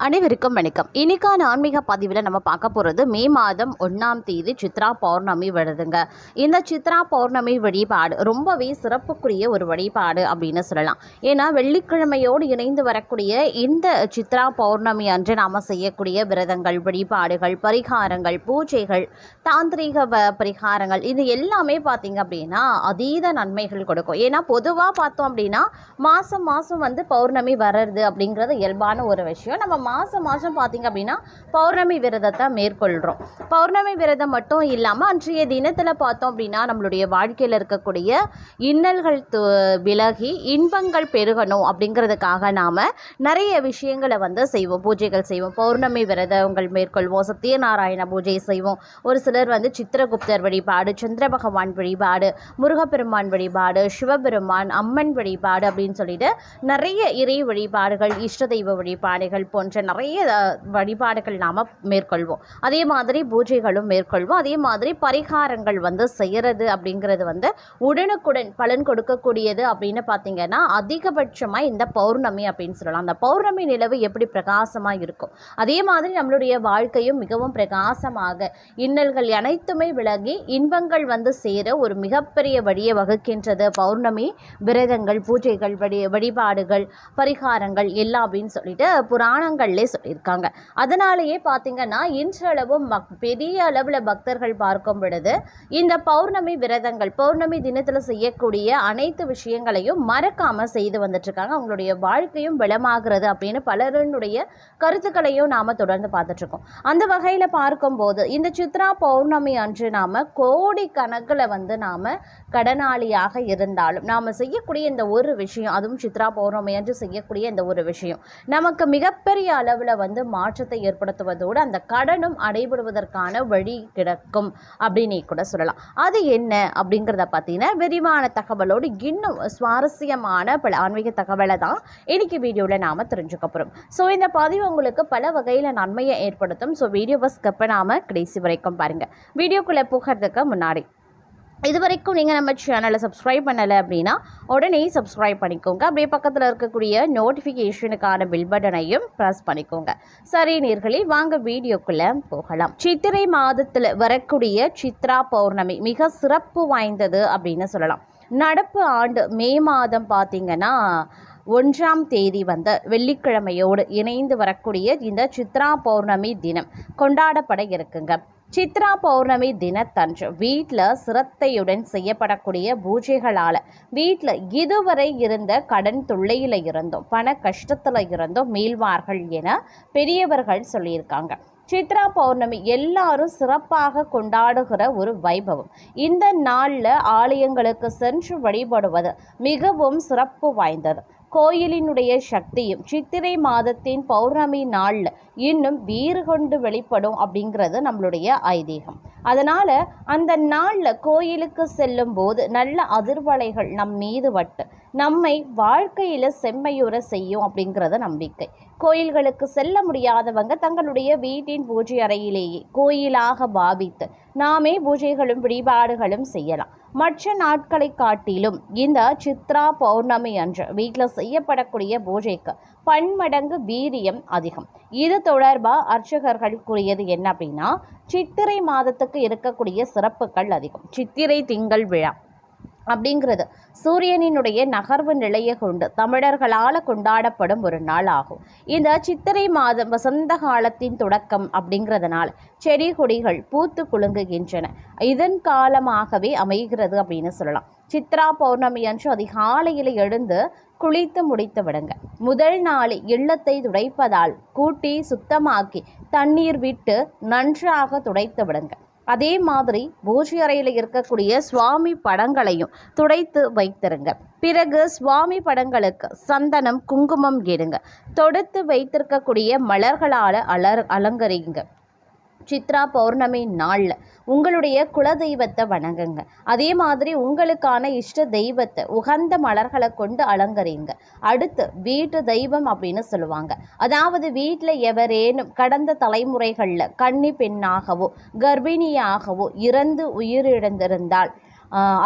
அனைவருக்கும் வணக்கம். இன்னைக்கான ஆன்மீக பதிவில் நம்ம பார்க்க போகிறது மே மாதம் 1ஆம் தேதி சித்ரா பௌர்ணமி வருதுங்க. இந்த சித்ரா பௌர்ணமி வழிபாடு ரொம்பவே சிறப்புக்குரிய ஒரு வழிபாடு அப்படின்னு சொல்லலாம். ஏன்னா வெள்ளிக்கிழமையோடு இணைந்து வரக்கூடிய இந்த சித்ரா பௌர்ணமி அன்று நாம் செய்யக்கூடிய விரதங்கள், வழிபாடுகள், பரிகாரங்கள், பூஜைகள், தாந்திரிக பரிகாரங்கள் இது எல்லாமே பார்த்திங்க அப்படின்னா அதீத நன்மைகள் கொடுக்கும். ஏன்னா பொதுவாக பார்த்தோம் அப்படின்னா மாதம் வந்து பௌர்ணமி வர்றது அப்படிங்கிறது இயல்பான ஒரு விஷயம். நம்ம மாதம் பார்த்திங்க அப்படின்னா பௌர்ணமி விரதத்தை மேற்கொள்கிறோம். பௌர்ணமி விரதம் மட்டும் இல்லாமல் அன்றைய தினத்தில் பார்த்தோம் அப்படின்னா நம்மளுடைய வாழ்க்கையில் இருக்கக்கூடிய இன்னல்கள் விலகி இன்பங்கள் பெருகணும் அப்படிங்கிறதுக்காக நாம் நிறைய விஷயங்களை செய்வோம். பூஜைகள் செய்வோம், பௌர்ணமி விரதங்கள் மேற்கொள்வோம், சத்யநாராயண பூஜை செய்வோம். ஒரு சிலர் சித்திரகுப்தர் வழிபாடு, சந்திர பகவான் வழிபாடு, முருகப்பெருமான் வழிபாடு, சிவபெருமான், அம்மன் வழிபாடு அப்படின்னு சொல்லிட்டு நிறைய இறை வழிபாடுகள், இஷ்ட தெய்வ வழிபாடுகள் போன்ற நிறைய வழிபாடுகள் நாம் மேற்கொள்வோம். அதே மாதிரி பூஜைகளும் மேற்கொள்வோம். அதே மாதிரி பரிகாரங்கள் செய்கிறது அப்படிங்கிறது உடனுக்குடன் பலன் கொடுக்கக்கூடியது அப்படின்னு பார்த்தீங்கன்னா அதிகபட்சமாக இந்த பௌர்ணமி அப்படின்னு சொல்லலாம். அந்த பௌர்ணமி நிலவு எப்படி பிரகாசமாக இருக்கும், அதே மாதிரி நம்மளுடைய வாழ்க்கையும் மிகவும் பிரகாசமாக இன்னல்கள் அனைத்துமே விலகி இன்பங்கள் சேர ஒரு மிகப்பெரிய வழியை வகுக்கின்றது பௌர்ணமி விரதங்கள், பூஜைகள், வழிபாடுகள், பரிகாரங்கள் எல்லாம் அப்படின்னு சொல்லிட்டு புராணங்கள்லே சொல்லியிருக்காங்க. அதனாலேயே பார்த்தீங்கன்னா இன்றளவும் பெரிய அளவில் பக்தர்கள் பார்க்கும் பொழுது இந்த பௌர்ணமி விரதங்கள், பௌர்ணமி தினத்தில் செய்யக்கூடிய அனைத்து விஷயங்களையும் மறக்காமல் செய்து வந்துட்டுருக்காங்க. அவங்களுடைய வாழ்க்கையும் பலமாகிறது அப்படின்னு பலருடைய கருத்துக்களையும் நாம் தொடர்ந்து பார்த்துட்ருக்கோம். அந்த வகையில் பார்க்கும்போது இந்த சித்ரா பௌர்ணமி அன்று நாம் கோடிக்கணக்கில் நாம் கடனாளியாக இருந்தாலும் நாம் செய்யக்கூடிய இந்த ஒரு விஷயம், அதுவும் சித்ரா பௌர்ணமி அன்று செய்யக்கூடிய இந்த ஒரு விஷயம் நமக்கு மிகப்பெரிய அளவில் மாற்றத்தை ஏற்படுத்துவதோடு அந்த கடனும் அடைபடுவதற்கான வழி கிடக்கும் அப்படின்னு கூட சொல்லலாம். அது என்ன அப்படிங்கிறத பார்த்தீங்கன்னா விரிவான தகவலோடு இன்னும் சுவாரஸ்யமான பல ஆன்மீக தகவலை தான் இன்னைக்கு வீடியோவில் நாம் தெரிஞ்சுக்க போகிறோம். ஸோ இந்த பதிவு உங்களுக்கு பல வகையில் நன்மையை ஏற்படுத்தும். ஸோ வீடியோவை ஸ்கிப் பண்ணாமல் கடைசி வரைக்கும் பாருங்கள். வீடியோக்குள்ளே போகிறதுக்கு முன்னாடி இதுவரைக்கும் நீங்கள் நம்ம சேனலை சப்ஸ்கிரைப் பண்ணலை அப்படின்னா உடனே சப்ஸ்கிரைப் பண்ணிக்கோங்க. அப்படியே பக்கத்தில் இருக்கக்கூடிய நோட்டிஃபிகேஷனுக்கான பில் பட்டனையும் ப்ரெஸ் பண்ணிக்கோங்க. சரி நேர்களே, வாங்க வீடியோக்குள்ளே போகலாம். சித்திரை மாதத்தில் வரக்கூடிய சித்ரா பௌர்ணமி மிக சிறப்பு வாய்ந்தது அப்படின்னு சொல்லலாம். நடப்பு ஆண்டு மே மாதம் பார்த்திங்கன்னா 1ஆம் தேதி வெள்ளிக்கிழமையோடு இணைந்து வரக்கூடிய இந்த சித்ரா பௌர்ணமி தினம் கொண்டாடப்பட இருக்குங்க. சித்ரா பௌர்ணமி தினத்தன்று வீட்டில் சிரத்தையுடன் செய்யப்படக்கூடிய பூஜைகளால் வீட்டில் இதுவரை இருந்த கடன் தொல்லையில் இருந்தோம், பண கஷ்டத்தில் இருந்தோம் மீள்வார்கள் என பெரியவர்கள் சொல்லியிருக்காங்க. சித்ரா பௌர்ணமி எல்லாரும் சிறப்பாக கொண்டாடுகிற ஒரு வைபவம். இந்த நாளில் ஆலயங்களுக்கு சென்று வழிபடுவது மிகவும் சிறப்பு வாய்ந்தது. கோயிலினுடைய சக்தியும் சித்திரை மாதத்தின் பௌர்ணமி நாளில் இன்னும் வீறு கொண்டு வெளிப்படும் அப்படிங்கிறது நம்மளுடைய ஐதீகம். அதனால் அந்த நாளில் கோயிலுக்கு செல்லும் போது நல்ல அதிர்வலைகள் நம் மீது வட்டு நம்மை வாழ்க்கையில் செம்மையுற செய்யும் அப்படிங்கிறது நம்பிக்கை. கோயில்களுக்கு செல்ல முடியாதவங்க தங்களுடைய வீட்டின் பூஜை அறையிலேயே கோயிலாக பாவித்து நாமே பூஜைகளும் வழிபாடுகளும் செய்யலாம். மற்ற நாட்களை காட்டிலும் இந்த சித்ரா பௌர்ணமி அன்று வீட்டில் செய்யப்படக்கூடிய பூஜைக்கு பன்மடங்கு வீரியம் அதிகம். இது தொடர்பாக அர்ச்சகர்கள் கூறியது என்ன அப்படின்னா, சித்திரை மாதத்துக்கு இருக்கக்கூடிய சிறப்புகள் அதிகம். சித்திரை திங்கள் விழா அப்படிங்கிறது சூரியனினுடைய நகர்வு நிலையை கொண்டு தமிழர்களால் கொண்டாடப்படும் ஒரு நாள் ஆகும். இந்த சித்திரை மாதம் வசந்த காலத்தின் தொடக்கம் அப்படிங்கிறதுனால செடி கொடிகள் பூத்து குலுங்குகின்றன. இதன் காலமாகவே அமைகிறது அப்படின்னு சொல்லலாம். சித்ரா பௌர்ணமி அன்று அதிகாலையில் எழுந்து குளித்து முடித்து விடுங்க. முதல் நாளை இல்லத்தை துடைப்பதால் கூட்டி சுத்தமாக்கி தண்ணீர் விட்டு நன்றாக துடைத்து விடுங்க. அதே மாதிரி பூஜை அறையில் இருக்கக்கூடிய சுவாமி படங்களையும் துடைத்து வைத்திருங்க. பிறகு சுவாமி படங்களுக்கு சந்தனம், குங்குமம் எடுங்க. தொடுத்து வைத்திருக்கக்கூடிய மலர்களால் அலங்கரிங்க. சித்ரா பௌர்ணமி நாளில் உங்களுடைய குலதெய்வத்தை வணங்குங்க. அதே மாதிரி உங்களுக்கான இஷ்ட தெய்வத்தை உகந்த மலர்களை கொண்டு அலங்கரிங்க. அடுத்து வீட்டு தெய்வம் அப்படின்னு சொல்லுவாங்க. அதாவது வீட்டில் எவரேனும் கடந்த தலைமுறைகளில் கன்னி பெண்ணாகவோ கர்ப்பிணியாகவோ இறந்து உயிரிழந்திருந்தால்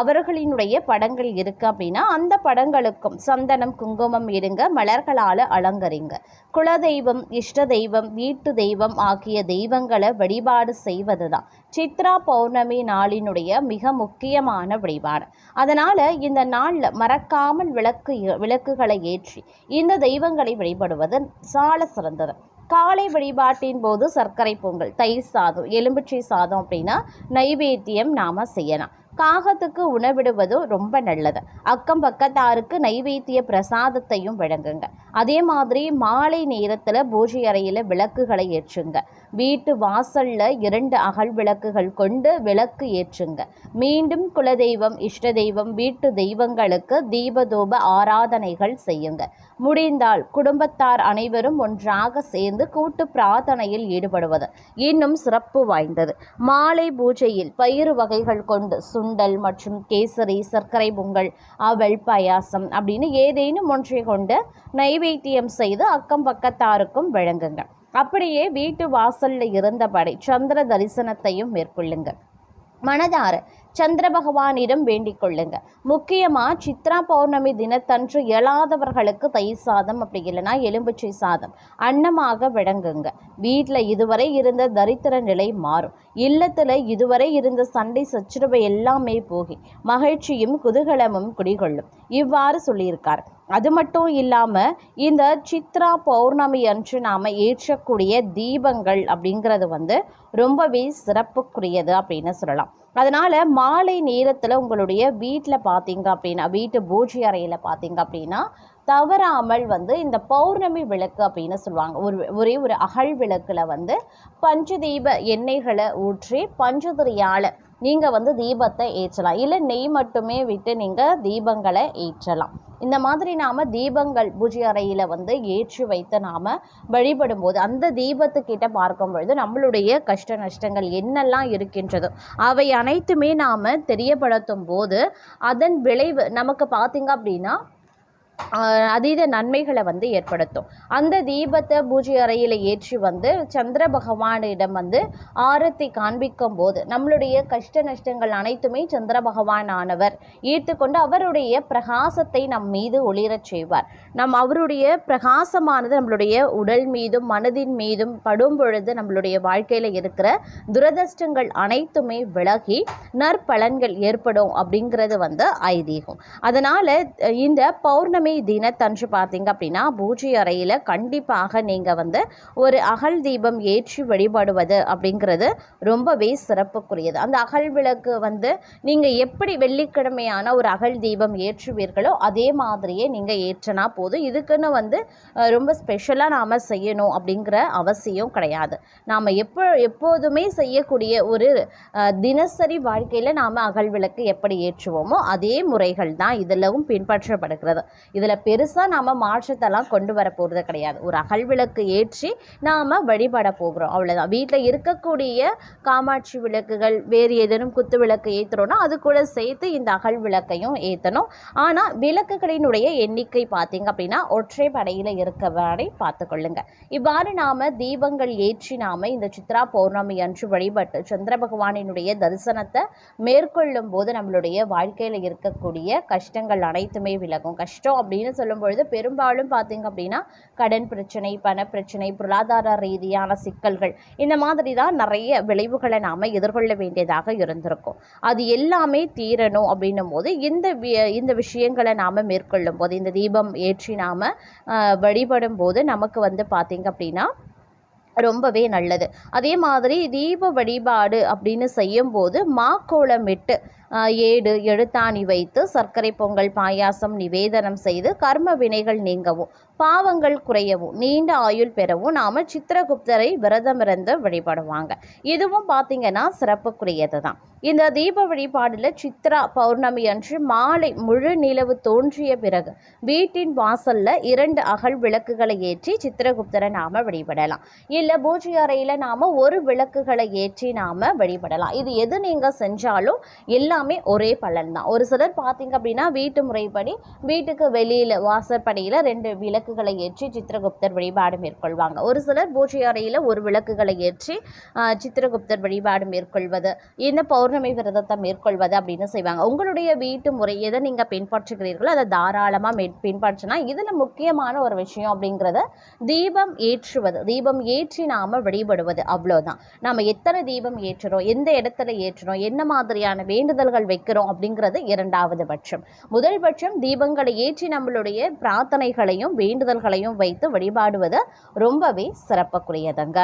அவர்களினுடைய படங்கள் இருக்குது அப்படின்னா அந்த படங்களுக்கும் சந்தனம் குங்குமம் இடுங்க, மலர்களால் அலங்கரிங்க. குலதெய்வம், இஷ்ட தெய்வம், வீட்டு தெய்வம் ஆகிய தெய்வங்களை வழிபாடு செய்வது தான் சித்ரா பௌர்ணமி நாளினுடைய மிக முக்கியமான வழிபாடு. அதனால் இந்த நாளில் மறக்காமல் விளக்குகளை ஏற்றி இந்த தெய்வங்களை வழிபடுவது சால சிறந்தது. காலை வழிபாட்டின் போது சர்க்கரை பொங்கல், தயிர் சாதம், எலும்பிச்சை சாதம் அப்படின்னா நைவேத்தியம் நாம் செய்யலாம். காகத்துக்கு உணவிடுவது ரொம்ப நல்லது. அக்கம் பக்கத்தாருக்கு நைவேத்திய பிரசாதத்தையும் வழங்குங்க. அதே மாதிரி மாலை நேரத்தில் பூஜை அறையில் விளக்குகளை ஏற்றுங்க. வீட்டு வாசல்ல 2 அகல் விளக்குகள் கொண்டு விளக்கு ஏற்றுங்க. மீண்டும் குலதெய்வம், இஷ்ட தெய்வம், வீட்டு தெய்வங்களுக்கு தீபதூப ஆராதனைகள் செய்யுங்க. முடிந்தால் குடும்பத்தார் அனைவரும் ஒன்றாக சேர்ந்து கூட்டு பிரார்த்தனையில் ஈடுபடுவது இன்னும் சிறப்பு வாய்ந்தது. மாலை பூஜையில் பயிறு வகைகள் கொண்டு சுண்டல் மற்றும் கேசரி, சர்க்கரை பொங்கல், அவல், பாயாசம் அப்படின்னு ஏதேனும் ஒன்றை கொண்டு நைவேத்தியம் செய்து அக்கம் பக்கத்தாருக்கும் வழங்குங்க. அப்படியே வீட்டு வாசல்ல இருந்தபடி சந்திர தரிசனத்தையும் மேற்கொள்ளுங்க. மனதார சந்திர பகவானிடம் வேண்டிக் கொள்ளுங்க. முக்கியமாக சித்ரா பௌர்ணமி தினத்தன்று இயலாதவர்களுக்கு தயிர் சாதம், அப்படி இல்லைன்னா எலும்பிச்சை சாதம் அன்னமாக வழங்குங்க. வீட்டில் இதுவரை இருந்த தரித்திர நிலை மாறும். இல்லத்தில் இதுவரை இருந்த சண்டை சச்சரவு எல்லாமே போகி மகிழ்ச்சியும் குதூகலமும் குடிகொள்ளும். இவ்வாறு சொல்லியிருக்கார். அது மட்டும் இல்லாமல் இந்த சித்ரா பௌர்ணமி அன்று நாம் ஏற்றக்கூடிய தீபங்கள் அப்படிங்கிறது ரொம்பவே சிறப்புக்குரியது அப்படின்னு சொல்லலாம். அதனால் மாலை நேரத்தில் உங்களுடைய வீட்டில் பார்த்தீங்க அப்படின்னா, வீட்டு பூஜை அறையில் பார்த்தீங்க அப்படின்னா தவறாமல் இந்த பௌர்ணமி விளக்கு அப்படின்னு சொல்லுவாங்க. ஒரே ஒரு அகல் விளக்கில் பஞ்சதீப எண்ணெய்களை ஊற்றி பஞ்சதிரியால் நீங்கள் தீபத்தை ஏற்றலாம். இல்லை நெய் மட்டுமே விட்டு நீங்கள் தீபங்களை ஏற்றலாம். இந்த மாதிரி நாம் தீபங்கள் பூஜை அறையில் ஏற்றி வைத்து நாம் வழிபடும் போது அந்த தீபத்துக்கிட்ட பார்க்கும் பொழுது நம்மளுடைய கஷ்ட நஷ்டங்கள் என்னெல்லாம் இருக்கின்றதோ அவை அனைத்துமே நாம் தெரியப்படுத்தும் போது அதன் விளைவு நமக்கு பார்த்திங்க அப்படின்னா அதீத நன்மைகளை ஏற்படுத்தும். அந்த தீபத்தை பூஜை அறையில் ஏற்றி சந்திர பகவானிடம் ஆரத்தி காண்பிக்கும் போது நம்மளுடைய கஷ்ட நஷ்டங்கள் அனைத்துமே சந்திர பகவான் ஆனவர் ஈர்த்துக்கொண்டு அவருடைய பிரகாசத்தை நம் மீது ஒளிரச் செய்வார். அவருடைய பிரகாசமானது நம்மளுடைய உடல் மீதும் மனதின் மீதும் படும் பொழுது நம்மளுடைய வாழ்க்கையில் இருக்கிற துரதிர்ஷ்டங்கள் அனைத்துமே விலகி நற்பலன்கள் ஏற்படும் அப்படிங்கிறது ஐதீகம். அதனால் இந்த பௌர்ணமி தினத்தன்று பார்த்தீங்க அப்படின்னா பூஜை அறையில் கண்டிப்பாக நீங்கள் ஒரு அகல் தீபம் ஏற்றி வழிபடுவது அப்படிங்கிறது ரொம்பவே சிறப்புக்குரியது. அந்த அகல் விளக்கு நீங்கள் எப்படி வெள்ளிக்கிழமையான ஒரு அகல் தீபம் ஏற்றுவீர்களோ அதே மாதிரியே நீங்கள் ஏற்றினா போதும். இதுக்குன்னு ரொம்ப ஸ்பெஷலாக நாம் செய்யணும் அப்படிங்கிற அவசியம் கிடையாது. நாம் எப்போதுமே செய்யக்கூடிய ஒரு தினசரி வாழ்க்கையில் நாம் அகல் விளக்கு எப்படி ஏற்றுவோமோ அதே முறைகள் தான் இதிலும் பின்பற்றப்படுகிறது. இதில் பெருசாக நாம் மாற்றத்தெல்லாம் கொண்டு வர போகிறது கிடையாது. ஒரு அகல் விளக்கு ஏற்றி நாம் வழிபட போகிறோம், அவ்வளோதான். வீட்டில் இருக்கக்கூடிய காமாட்சி விளக்குகள் வேறு ஏதேனும் குத்து விளக்கு ஏற்றுறோன்னா அது கூட சேர்த்து இந்த அகல் விளக்கையும் ஏற்றணும். ஆனால் விளக்குகளினுடைய எண்ணிக்கை பார்த்திங்க அப்படின்னா ஒற்றை படையில் இருக்க வரை பார்த்து கொள்ளுங்க. இவ்வாறு நாம் தீபங்கள் ஏற்றி நாம் இந்த சித்ரா பௌர்ணமி அன்று வழிபட்டு சந்திர பகவானினுடைய தரிசனத்தை மேற்கொள்ளும் போது நம்மளுடைய வாழ்க்கையில் இருக்கக்கூடிய கஷ்டங்கள் அனைத்துமே விலகும். கஷ்டம் அப்படின்னு சொல்லும் பொழுது பெரும்பாலும் பார்த்தீங்க அப்படின்னா கடன் பிரச்சனை, பண பிரச்சனை, பொருளாதார ரீதியான சிக்கல்கள், இந்த மாதிரி தான் நிறைய விளைவுகளை நாம் எதிர்கொள்ள வேண்டியதாக இருந்திருக்கும். அது எல்லாமே தீரணும் அப்படின்னும் போது இந்த விஷயங்களை நாம் மேற்கொள்ளும் போது இந்த தீபம் ஏற்றி நாம் வழிபடும் போது நமக்கு பார்த்தீங்க அப்படின்னா ரொம்பவே நல்லது. அதே மாதிரி தீப வழிபாடு அப்படின்னு செய்யும்போது மாக்கோளமிட்டு ஏடு எழுத்தாணி வைத்து சர்க்கரை பொங்கல் பாயாசம் நிவேதனம் செய்து கர்ம வினைகள் நீங்கவும் பாவங்கள் குறையவும் நீண்ட ஆயுள் பெறவும் நாம் சித்திரகுப்தரை விரதமிருந்து வழிபடுவாங்க. இதுவும் பார்த்திங்கன்னா சிறப்புக்குரியது தான். இந்த தீப வழிபாடில் சித்ரா பௌர்ணமி அன்று மாலை முழு நிலவு தோன்றிய பிறகு வீட்டின் வாசலில் 2 அகல் விளக்குகளை ஏற்றி சித்திரகுப்தரை நாம் வழிபடலாம். இல்லை பூஜை அறையில் நாம் ஒரு விளக்குகளை ஏற்றி நாம் வழிபடலாம். இது எது நீங்கள் செஞ்சாலும் எல்லாமே ஒரே பலன் தான். ஒரு சிலர் பார்த்திங்க அப்படின்னா வீட்டு முறைப்படி வீட்டுக்கு வெளியில் வாசற்படியில் 2 விளக்கு விளக்குகளை ஏற்றி சித்திரகுப்தர் வழிபாடு மேற்கொள்வாங்க. ஒரு சிலர் பூஜை அறையில் ஒரு விளக்குகளை ஏற்றி சித்திரகுப்தர் வழிபாடு மேற்கொள்வது, இந்த பௌர்ணமி விரதத்தை மேற்கொள்வது அப்படின்னு செய்வாங்க. உங்களுடைய வீட்டு முறை எதை நீங்கள் பின்பற்றுகிறீர்களோ அதை தாராளமாக பின்பற்றினா இதில் முக்கியமான ஒரு விஷயம் அப்படிங்கிறது தீபம் ஏற்றுவது. தீபம் ஏற்றி நாம் வழிபடுவது, அவ்வளோதான். நாம் எத்தனை தீபம் ஏற்றுறோம், எந்த இடத்துல ஏற்றுறோம், என்ன மாதிரியான வேண்டுதல்கள் வைக்கிறோம் அப்படிங்கிறது இரண்டாவது பட்சம். முதல் பட்சம் தீபங்களை ஏற்றி நம்மளுடைய பிரார்த்தனைகளையும் வேண்டுதல்களையும் வைத்து வழிபாடுவது ரொம்பவே சிறப்புக்குரியதுங்க.